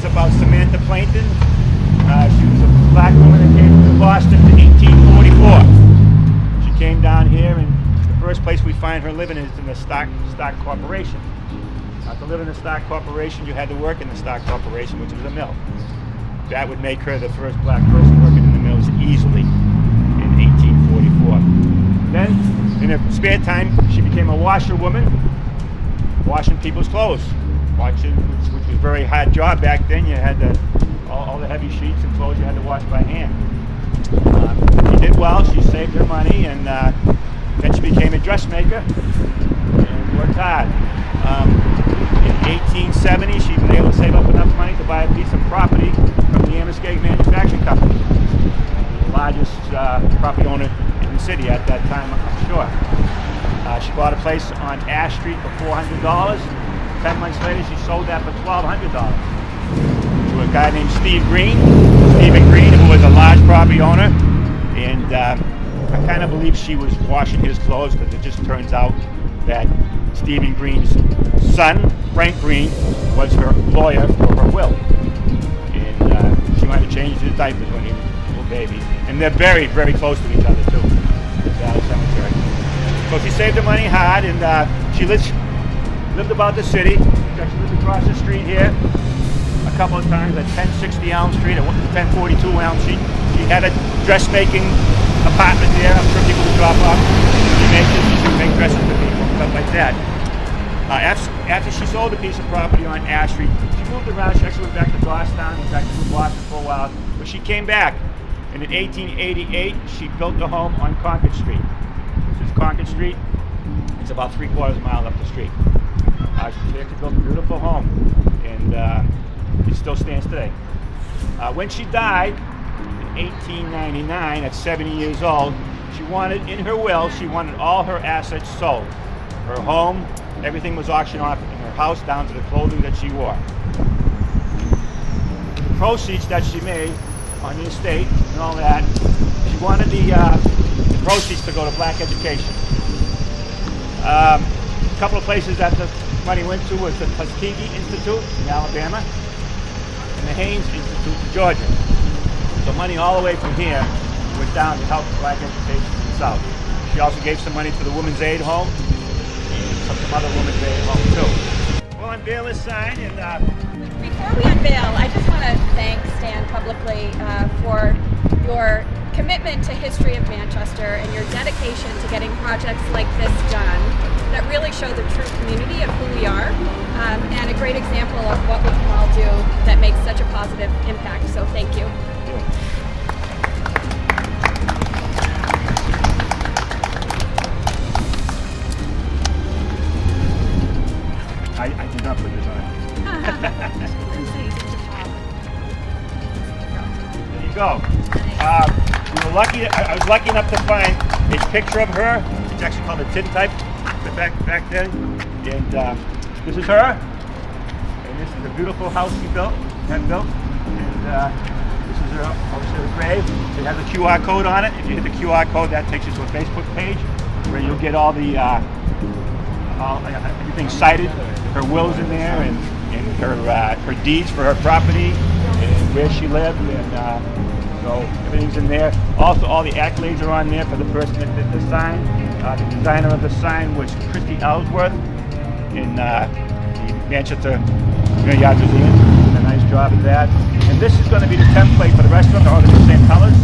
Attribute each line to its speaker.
Speaker 1: is about Samantha Plantin. She was a black woman that came to Boston in 1844. She came down here, and the first place we find her living is in the stock corporation. To live in the stock corporation, you had to work in the stock corporation, which was a mill. That would make her the first black person working in the mills easily in 1844. Then, in her spare time, she became a washerwoman, washing people's clothes. Which was a very hard job back then. You had all the heavy sheets and clothes you had to wash by hand. She did well. She saved her money, and then she became a dressmaker and worked hard. In 1870, she was able to save up enough money to buy a piece of property from the Amherst Manufacturing Company, the largest property owner in the city at that time, I'm sure. She bought a place on Ash Street for $400. 10 months later, she sold that for $1,200 to a guy named Stephen Green, who was a large property owner. And I kind of believe she was washing his clothes, because it just turns out that Stephen Green's son, Frank Green, was her lawyer for her will. And she might have changed his diapers when he was a little baby. And they're very, very close to each other, too, in the cemetery. So she saved her money hard, and she lived about the city. She actually lived across the street here a couple of times at 1060 Elm Street, at 1042 Elm Street. She had a dressmaking apartment there. I'm sure people would drop off. She would make dresses for people, stuff like that. After she sold a piece of property on Ash Street, she moved around. She actually went back to Goffstown. In fact, she moved to Boston for a while. But she came back, and in 1888, she built a home on Concord Street. This is Concord Street. It's about 3/4 mile up the street. She actually built a beautiful home, and it still stands today. When she died in 1899, at 70 years old, she wanted, in her will, she wanted all her assets sold. Her home, everything was auctioned off in her house, down to the clothing that she wore. The proceeds that she made on the estate and all that, she wanted the proceeds to go to black education. A couple of places that the money went to was the Tuskegee Institute in Alabama and the Haynes Institute in Georgia. So money all the way from here went down to help black education in the South. She also gave some money to the Women's Aid Home and some other Women's Aid Home too. We'll unveil this sign, and
Speaker 2: before we unveil, I just want to thank Stan publicly for your commitment to history of Manchester and your dedication to getting projects like this done that really show the true community of who we are, and a great example of what we can all do that makes such a positive impact. So thank you.
Speaker 1: I did not put this on. There you go. We were lucky. I was lucky enough to find a picture of her. It's actually called a tintype back then. And this is her. And this is a beautiful house she had built. And this is her, obviously, her grave. It has a QR code on it. If you hit the QR code, that takes you to a Facebook page where you'll get all the everything cited. Her will's in there, and her deeds for her property, and where she lived, and so everything's in there. Also, all the accolades are on there for the person that did the sign. The designer of the sign was Christy Ellsworth in the Manchester Yard Museum. Did a nice job of that. And this is going to be the template for the rest of them. They're all the same colors.